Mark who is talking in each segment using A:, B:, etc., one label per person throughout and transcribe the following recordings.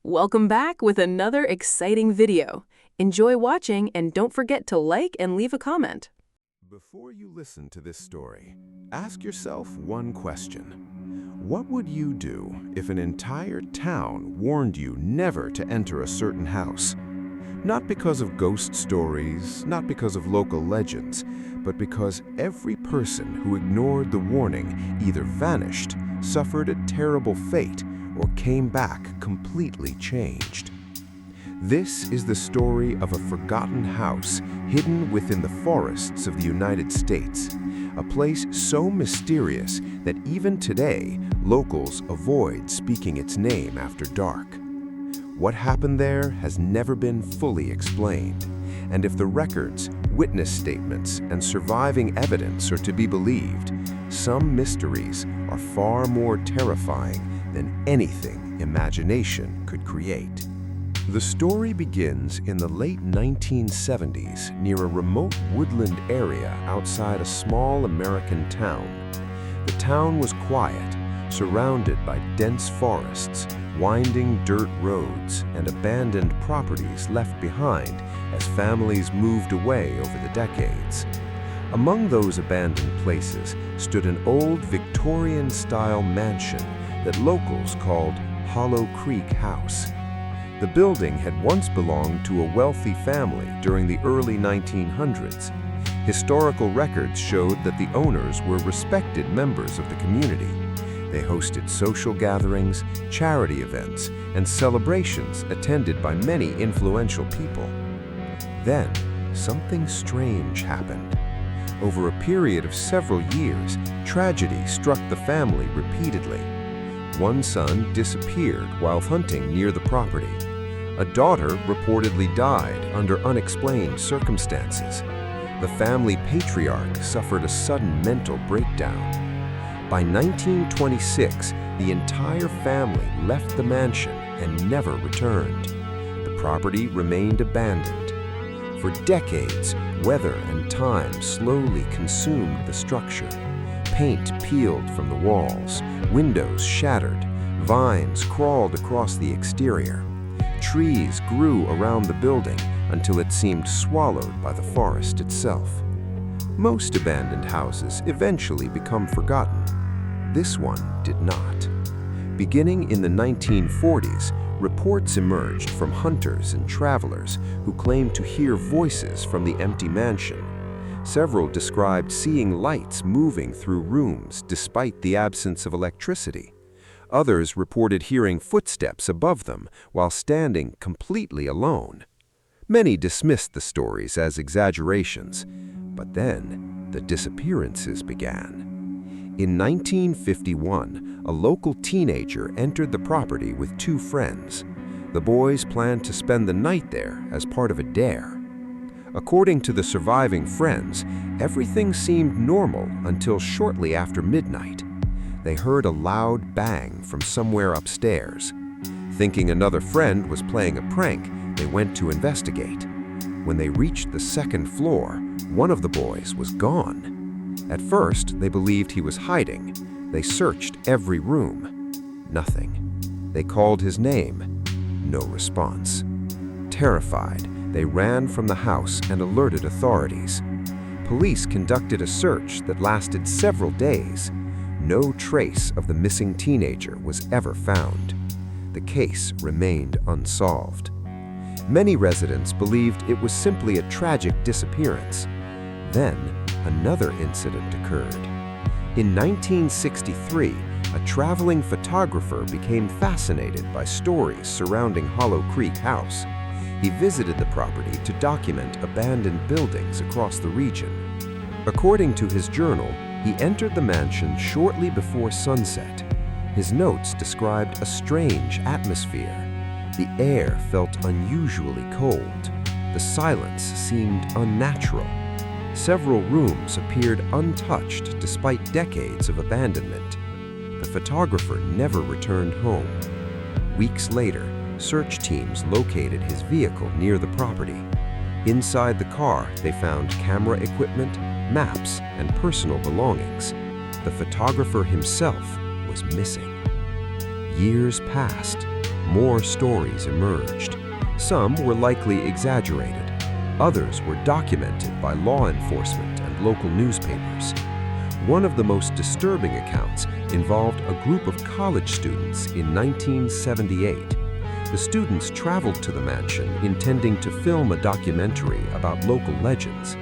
A: Welcome back with another exciting video. Enjoy watching and don't forget to like and leave a comment.
B: Before you listen to this story, ask yourself one question. What would you do if an entire town warned you never to enter a certain house? Not because of ghost stories, not because of local legends, but because every person who ignored the warning either vanished, suffered a terrible fate, or came back completely changed. This is the story of a forgotten house hidden within the forests of the United States, a place so mysterious that even today, locals avoid speaking its name after dark. What happened there has never been fully explained, and if the records, witness statements, and surviving evidence are to be believed, some mysteries are far more terrifying than anything imagination could create. The story begins in the late 1970s near a remote woodland area outside a small American town. The town was quiet, surrounded by dense forests, winding dirt roads, and abandoned properties left behind as families moved away over the decades. Among those abandoned places stood an old Victorian-style mansion that locals called Hollow Creek House. The building had once belonged to a wealthy family during the early 1900s. Historical records showed that the owners were respected members of the community. They hosted social gatherings, charity events, and celebrations attended by many influential people. Then, something strange happened. Over a period of several years, tragedy struck the family repeatedly. One son disappeared while hunting near the property. A daughter reportedly died under unexplained circumstances. The family patriarch suffered a sudden mental breakdown. By 1926, the entire family left the mansion and never returned. The property remained abandoned. For decades, weather and time slowly consumed the structure. Paint peeled from the walls, windows shattered, vines crawled across the exterior. Trees grew around the building until it seemed swallowed by the forest itself. Most abandoned houses eventually become forgotten. This one did not. Beginning in the 1940s, reports emerged from hunters and travelers who claimed to hear voices from the empty mansion. Several described seeing lights moving through rooms despite the absence of electricity. Others reported hearing footsteps above them while standing completely alone. Many dismissed the stories as exaggerations, but then the disappearances began. In 1951, a local teenager entered the property with two friends. The boys planned to spend the night there as part of a dare. According to the surviving friends, everything seemed normal until shortly after midnight. They heard a loud bang from somewhere upstairs. Thinking another friend was playing a prank, they went to investigate. When they reached the second floor, one of the boys was gone. At first, they believed he was hiding. They searched every room. Nothing. They called his name. No response. Terrified, they ran from the house and alerted authorities. Police conducted a search that lasted several days. No trace of the missing teenager was ever found. The case remained unsolved. Many residents believed it was simply a tragic disappearance. Then, another incident occurred. In 1963, a traveling photographer became fascinated by stories surrounding Hollow Creek House. He visited the property to document abandoned buildings across the region. According to his journal, he entered the mansion shortly before sunset. His notes described a strange atmosphere. The air felt unusually cold. The silence seemed unnatural. Several rooms appeared untouched despite decades of abandonment. The photographer never returned home. Weeks later, search teams located his vehicle near the property. Inside the car, they found camera equipment, maps, and personal belongings. The photographer himself was missing. Years passed.
C: more stories emerged. Some were likely exaggerated. Others were documented by law enforcement and local newspapers. One of the most disturbing accounts involved a group of college students in 1978. The students traveled to the mansion intending to film a documentary about local legends.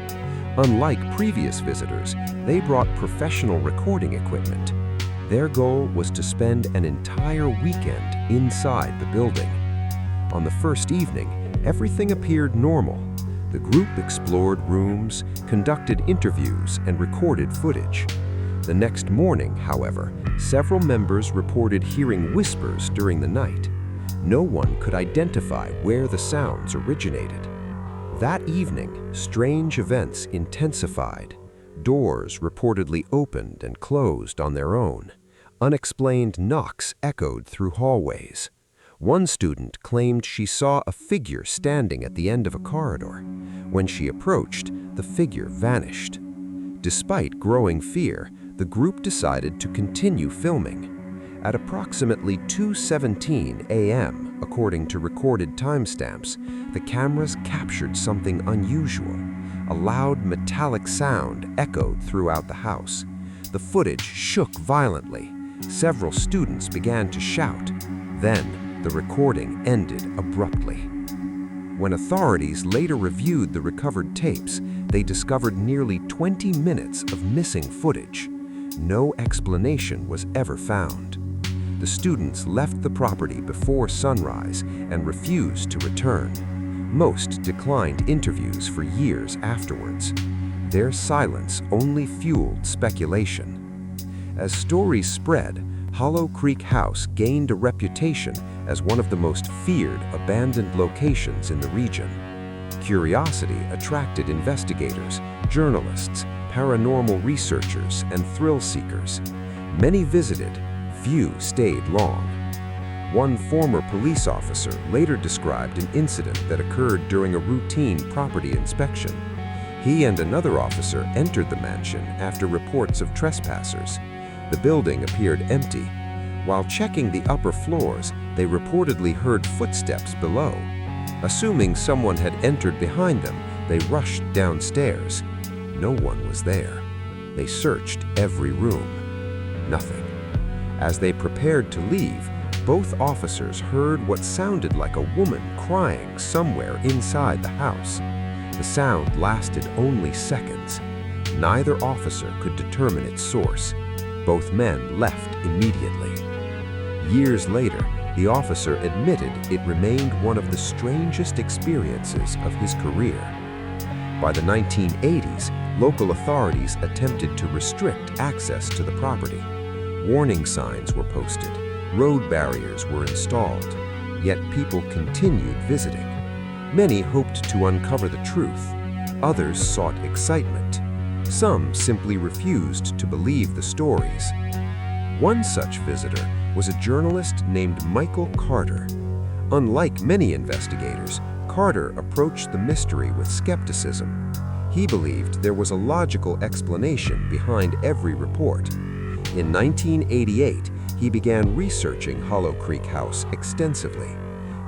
C: Unlike previous visitors, they brought professional recording equipment. Their goal was to spend an entire weekend inside the building. On the first evening, everything appeared normal. The group explored rooms, conducted interviews, and recorded footage. The next morning, however, several members reported hearing whispers during the night. No one could identify where the sounds originated. That evening, strange events intensified. Doors reportedly opened and closed on their own. Unexplained knocks echoed through hallways. One student claimed she saw a figure standing at the end of a corridor. When she approached, the figure vanished. Despite growing fear, the group decided to continue filming. At approximately 2:17 a.m., according to recorded timestamps, the cameras captured something unusual. A loud metallic sound echoed throughout the house. The footage shook violently. Several students began to shout. Then, the recording ended abruptly. When authorities later reviewed the recovered tapes, they discovered nearly 20 minutes of missing footage. No explanation was ever found. The students left the property before sunrise and refused to return. Most declined interviews for years afterwards. Their silence only fueled speculation. As stories spread, Hollow Creek House gained a reputation as one of the most feared abandoned locations in the region. Curiosity attracted investigators, journalists, paranormal researchers, and thrill seekers. Many visited, few stayed long. One former police officer later described an incident that occurred during a routine property inspection. He and another officer entered the mansion after reports of trespassers. The building appeared empty. While checking the upper floors, they reportedly heard footsteps below. Assuming someone had entered behind them, they rushed downstairs. No one was there. They searched every room. Nothing. As they prepared to leave, both officers heard what sounded like a woman crying somewhere inside the house. The sound lasted only seconds. Neither officer could determine its source. Both men left immediately. Years later, the officer admitted it remained one of the strangest experiences of his career. By the 1980s, local authorities attempted to restrict access to the property. Warning signs were posted, road barriers were installed, yet people continued visiting. Many hoped to uncover the truth. Others sought excitement. Some simply refused to believe the stories. One such visitor was a journalist named Michael Carter. Unlike many investigators, Carter approached the mystery with skepticism. He believed there was a logical explanation behind every report. In 1988, he began researching Hollow Creek House extensively.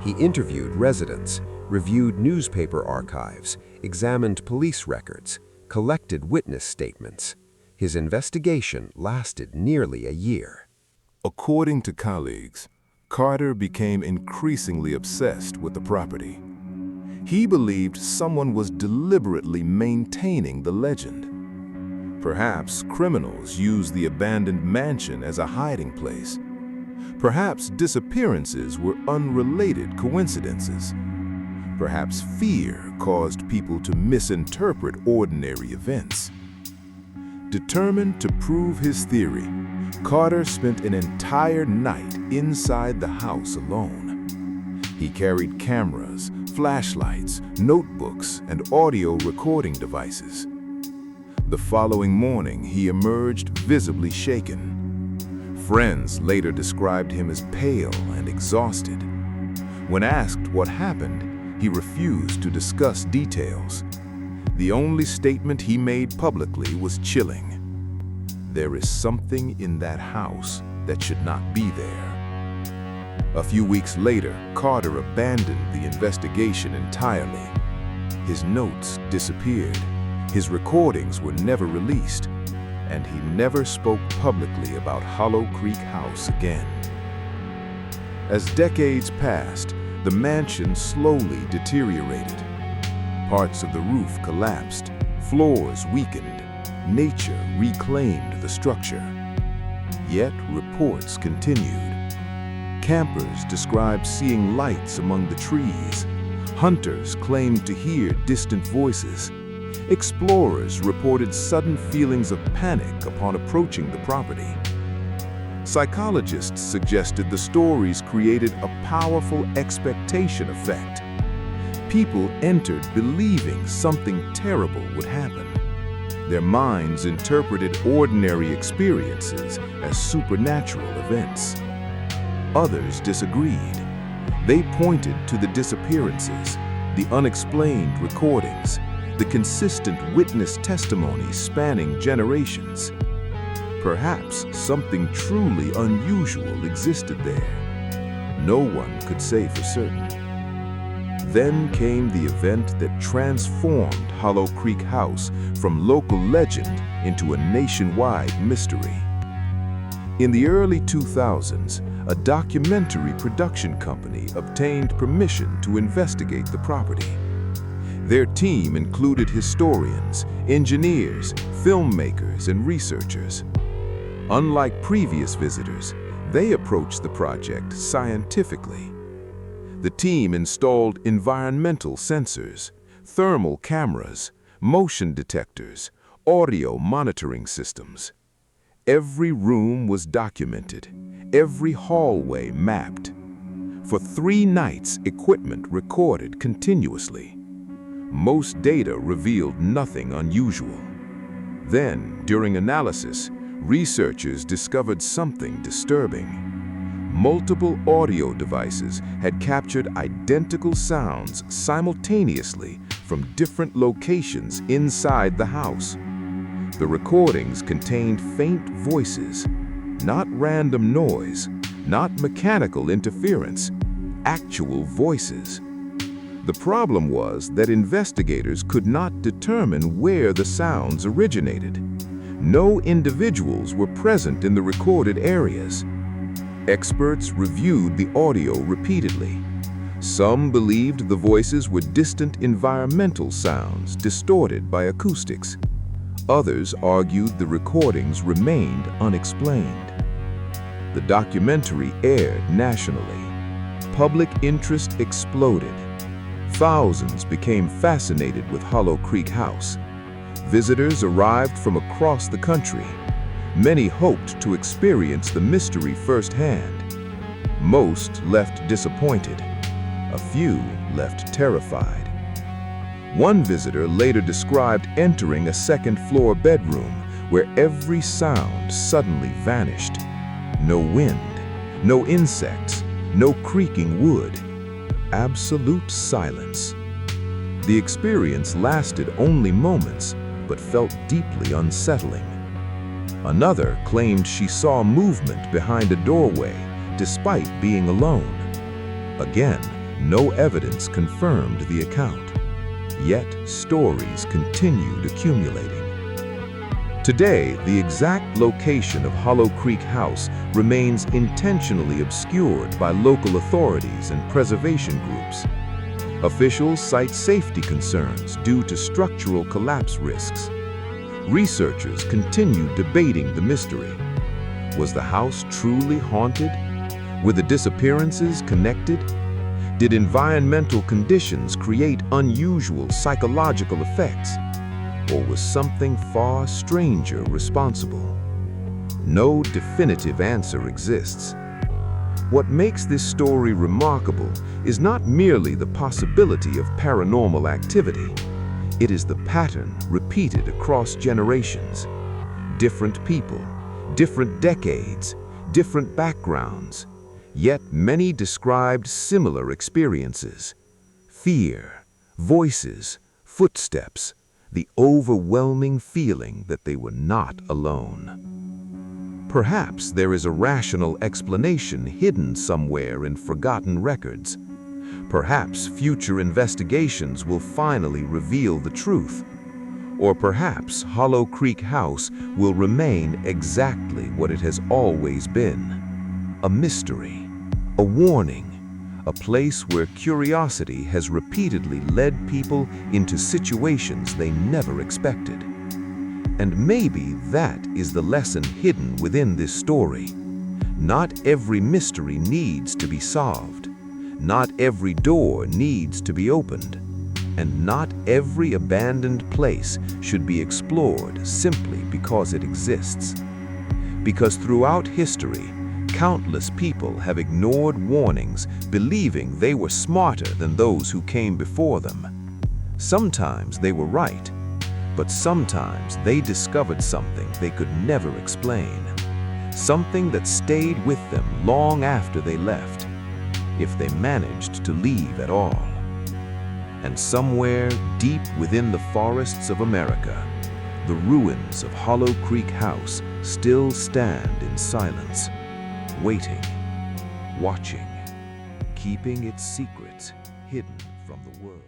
C: He interviewed residents, reviewed newspaper archives, examined police records, collected witness statements. His investigation lasted nearly a year.
D: According to colleagues, Carter became increasingly obsessed with the property. He believed someone was deliberately maintaining the legend. Perhaps criminals used the abandoned mansion as a hiding place. Perhaps disappearances were unrelated coincidences. Perhaps fear caused people to misinterpret ordinary events. Determined to prove his theory, Carter spent an entire night inside the house alone. He carried cameras, flashlights, notebooks, and audio recording devices. The following morning, he emerged visibly shaken. Friends later described him as pale and exhausted. When asked what happened, he refused to discuss details. The only statement he made publicly was chilling. There is something in that house that should not be there. A few weeks later, Carter abandoned the investigation entirely. His notes disappeared, his recordings were never released, and he never spoke publicly about Hollow Creek House again. As decades passed, the mansion slowly deteriorated. Parts of the roof collapsed, floors weakened, nature reclaimed the structure. Yet reports continued. Campers described seeing lights among the trees. Hunters claimed to hear distant voices. Explorers reported sudden feelings of panic upon approaching the property. Psychologists suggested the stories created a powerful expectation effect. People entered believing something terrible would happen. Their minds interpreted ordinary experiences as supernatural events. Others disagreed. They pointed to the disappearances, the unexplained recordings, the consistent witness testimonies spanning generations. Perhaps something truly unusual existed there. No one could say for certain. Then came the event that transformed Hollow Creek House from local legend into a nationwide mystery. In the early 2000s, a documentary production company obtained permission to investigate the property. Their team included historians, engineers, filmmakers, and researchers. Unlike previous visitors, they approached the project scientifically. The team installed environmental sensors, thermal cameras, motion detectors, audio monitoring systems. Every room was documented, every hallway mapped. For 3 nights, equipment recorded continuously. Most data revealed nothing unusual. Then, during analysis, researchers discovered something disturbing. Multiple audio devices had captured identical sounds simultaneously from different locations inside the house. The recordings contained faint voices, not random noise, not mechanical interference, actual voices. The problem was that investigators could not determine where the sounds originated. No individuals were present in the recorded areas. Experts reviewed the audio repeatedly. Some believed the voices were distant environmental sounds distorted by acoustics. Others argued the recordings remained unexplained. The documentary aired nationally. Public interest exploded. Thousands became fascinated with Hollow Creek House. Visitors arrived from across the country. Many hoped to experience the mystery firsthand. Most left disappointed. A few left terrified. One visitor later described entering a second-floor bedroom where every sound suddenly vanished. No wind, no insects, no creaking wood. Absolute silence. The experience lasted only moments, but felt deeply unsettling. Another claimed she saw movement behind a doorway, despite being alone. Again, no evidence confirmed the account. Yet, stories continued accumulating. Today, the exact location of Hollow Creek House remains intentionally obscured by local authorities and preservation groups. Officials cite safety concerns due to structural collapse risks. Researchers continue debating the mystery. Was the house truly haunted? Were the disappearances connected? Did environmental conditions create unusual psychological effects? Or was something far stranger responsible? No definitive answer exists. What makes this story remarkable is not merely the possibility of paranormal activity. It is the pattern repeated across generations. Different people, different decades, different backgrounds. Yet many described similar experiences. Fear, voices, footsteps, the overwhelming feeling that they were not alone.
C: Perhaps there is a rational explanation hidden somewhere in forgotten records. Perhaps future investigations will finally reveal the truth. Or perhaps Hollow Creek House will remain exactly what it has always been. A mystery, a warning, a place where curiosity has repeatedly led people into situations they never expected. And maybe that is the lesson hidden within this story. Not every mystery needs to be solved. Not every door needs to be opened. And not every abandoned place should be explored simply because it exists. Because throughout history, countless people have ignored warnings, believing they were smarter than those who came before them. Sometimes they were right, but sometimes they discovered something they could never explain. Something that stayed with them long after they left, if they managed to leave at all. And somewhere deep within the forests of America, the ruins of Hollow Creek House still stand in silence, waiting, watching, keeping its secrets hidden from the world.